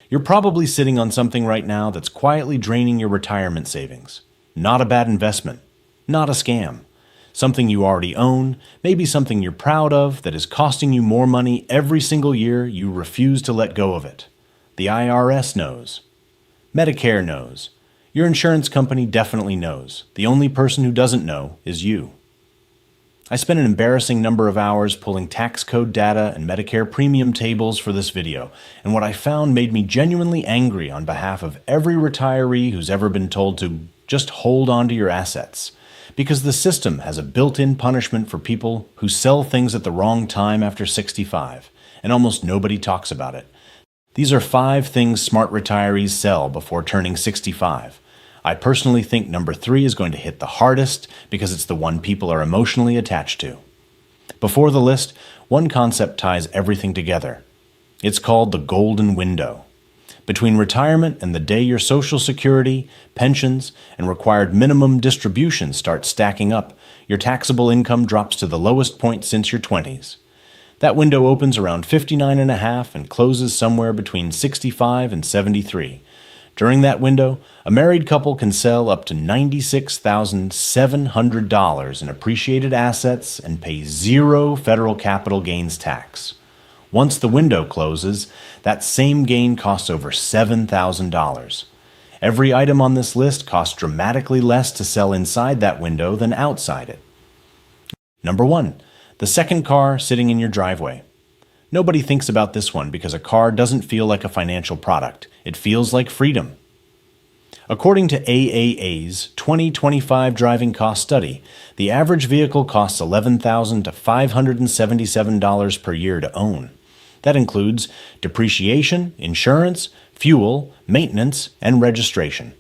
You're probably sitting on something right now that's quietly draining your retirement savings. Not a bad investment. Not a scam. Something you already own, maybe something you're proud of that is costing you more money every single year you refuse to let go of it. The IRS knows. Medicare knows. Your insurance company definitely knows. The only person who doesn't know is you. I spent an embarrassing number of hours pulling tax code data and Medicare premium tables for this video, and what I found made me genuinely angry on behalf of every retiree who's ever been told to just hold on to your assets. Because the system has a built-in punishment for people who sell things at the wrong time after 65, and almost nobody talks about it. These are 5 things smart retirees sell before turning 65. I personally think number 3 is going to hit the hardest because it's the one people are emotionally attached to. Before the list, one concept ties everything together. It's called the golden window. Between retirement and the day your Social Security, pensions, and required minimum distributions start stacking up, your taxable income drops to the lowest point since your 20s. That window opens around 59 and a half and closes somewhere between 65 and 73. During that window, a married couple can sell up to $96,700 in appreciated assets and pay 0 federal capital gains tax. Once the window closes, that same gain costs over $7,000. Every item on this list costs dramatically less to sell inside that window than outside it. Number 1. The second car sitting in your driveway. Nobody thinks about this one because a car doesn't feel like a financial product. It feels like freedom. According to AAA's 2025 driving cost study, the average vehicle costs $11,000 to $577 per year to own. That includes depreciation, insurance, fuel, maintenance, and registration.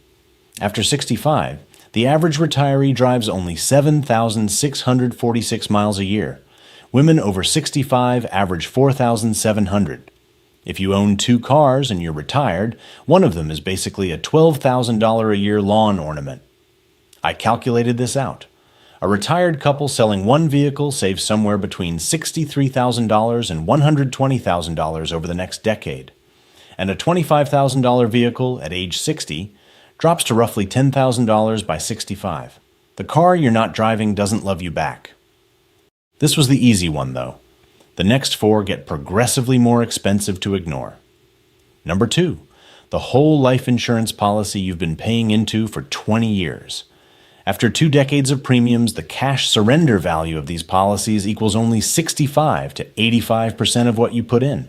After 65, the average retiree drives only 7,646 miles a year. Women over 65 average 4,700. If you own 2 cars and you're retired, one of them is basically a $12,000 a year lawn ornament. I calculated this out. A retired couple selling one vehicle saves somewhere between $63,000 and $120,000 over the next decade. And a $25,000 vehicle at age 60 drops to roughly $10,000 by 65. The car you're not driving doesn't love you back. This was the easy one, though. The next 4 get progressively more expensive to ignore. Number 2, the whole life insurance policy you've been paying into for 20 years. After 2 decades of premiums, the cash surrender value of these policies equals only 65 to 85% of what you put in.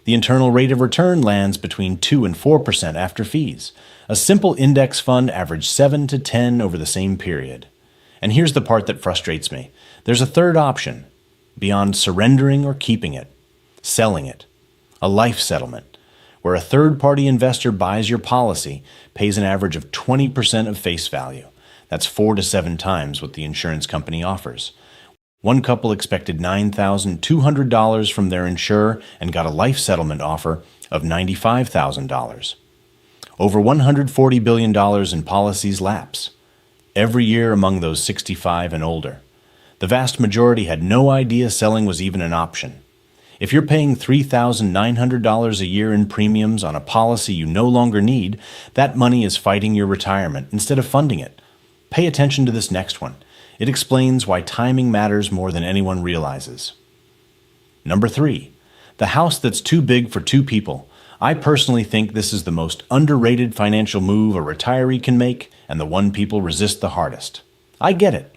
The internal rate of return lands between 2 and 4% after fees. A simple index fund averaged 7 to 10 over the same period. And here's the part that frustrates me. There's a third option, beyond surrendering or keeping it, selling it, a life settlement, where a third-party investor buys your policy, pays an average of 20% of face value. That's 4 to 7 times what the insurance company offers. One couple expected $9,200 from their insurer and got a life settlement offer of $95,000. Over $140 billion in policies lapse, every year among those 65 and older. The vast majority had no idea selling was even an option. If you're paying $3,900 a year in premiums on a policy you no longer need, that money is fighting your retirement instead of funding it. Pay attention to this next one. It explains why timing matters more than anyone realizes. Number 3, the house that's too big for 2 people. I personally think this is the most underrated financial move a retiree can make and the one people resist the hardest. I get it.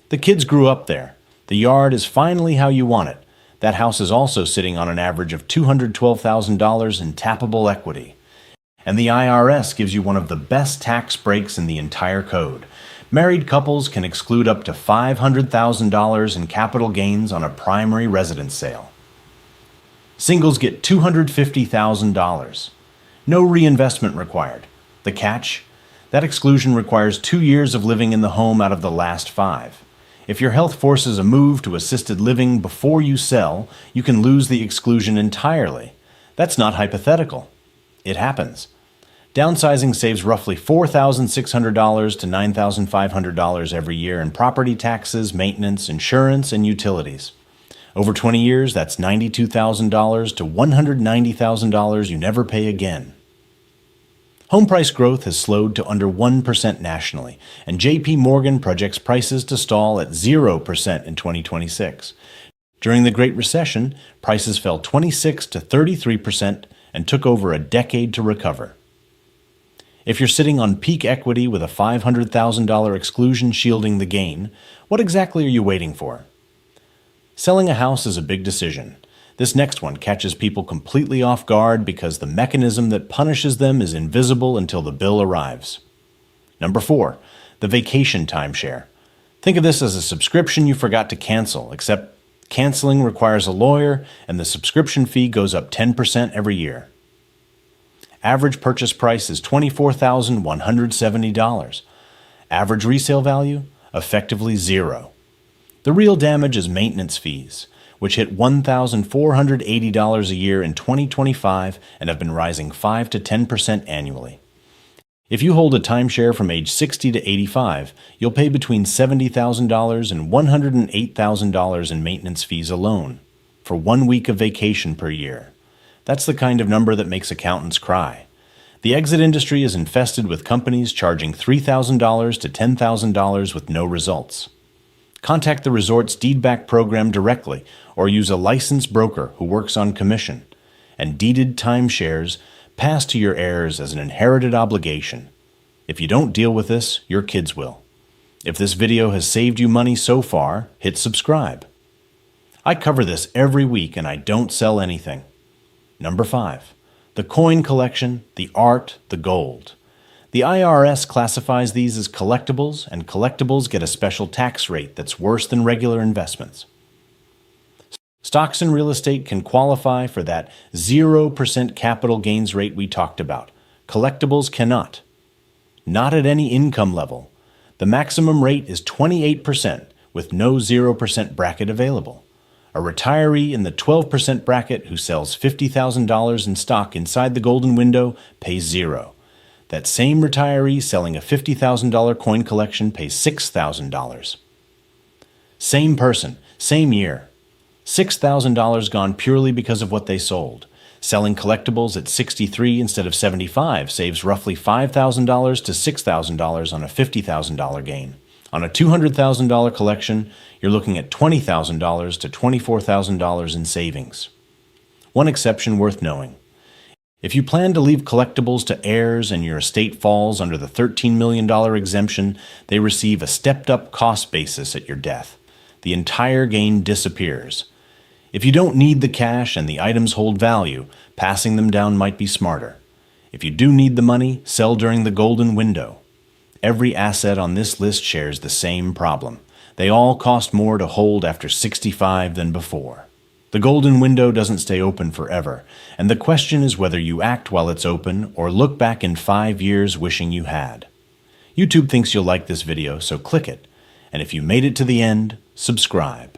The kids grew up there. The yard is finally how you want it. That house is also sitting on an average of $212,000 in tappable equity. And the IRS gives you one of the best tax breaks in the entire code. Married couples can exclude up to $500,000 in capital gains on a primary residence sale. Singles get $250,000. No reinvestment required. The catch? That exclusion requires 2 years of living in the home out of the last 5. If your health forces a move to assisted living before you sell, you can lose the exclusion entirely. That's not hypothetical. It happens. Downsizing saves roughly $4,600 to $9,500 every year in property taxes, maintenance, insurance, and utilities. Over 20 years, that's $92,000 to $190,000 you never pay again. Home price growth has slowed to under 1% nationally, and JP Morgan projects prices to stall at 0% in 2026. During the Great Recession, prices fell 26 to 33% and took over a decade to recover. If you're sitting on peak equity with a $500,000 exclusion shielding the gain, what exactly are you waiting for? Selling a house is a big decision. This next one catches people completely off guard because the mechanism that punishes them is invisible until the bill arrives. Number 4, the vacation timeshare. Think of this as a subscription you forgot to cancel, except canceling requires a lawyer and the subscription fee goes up 10% every year. Average purchase price is $24,170. Average resale value? Effectively zero. The real damage is maintenance fees, which hit $1,480 a year in 2025 and have been rising 5 to 10% annually. If you hold a timeshare from age 60 to 85, you'll pay between $70,000 and $108,000 in maintenance fees alone for 1 week of vacation per year. That's the kind of number that makes accountants cry. The exit industry is infested with companies charging $3,000 to $10,000 with no results. Contact the resort's deed-back program directly or use a licensed broker who works on commission. And deeded timeshares pass to your heirs as an inherited obligation. If you don't deal with this, your kids will. If this video has saved you money so far, hit subscribe. I cover this every week and I don't sell anything. Number 5, the coin collection, the art, the gold. The IRS classifies these as collectibles, and collectibles get a special tax rate that's worse than regular investments. Stocks and real estate can qualify for that 0% capital gains rate we talked about. Collectibles cannot. Not at any income level. The maximum rate is 28% with no 0% bracket available. A retiree in the 12% bracket who sells $50,000 in stock inside the golden window pays 0. That same retiree selling a $50,000 coin collection pays $6,000. Same person, same year. $6,000 gone purely because of what they sold. Selling collectibles at 63 instead of 75 saves roughly $5,000 to $6,000 on a $50,000 gain. On a $200,000 collection, you're looking at $20,000 to $24,000 in savings. One exception worth knowing. If you plan to leave collectibles to heirs and your estate falls under the $13 million exemption, they receive a stepped-up cost basis at your death. The entire gain disappears. If you don't need the cash and the items hold value, passing them down might be smarter. If you do need the money, sell during the golden window. Every asset on this list shares the same problem. They all cost more to hold after 65 than before. The golden window doesn't stay open forever, and the question is whether you act while it's open or look back in 5 years wishing you had. YouTube thinks you'll like this video, so click it. And if you made it to the end, subscribe.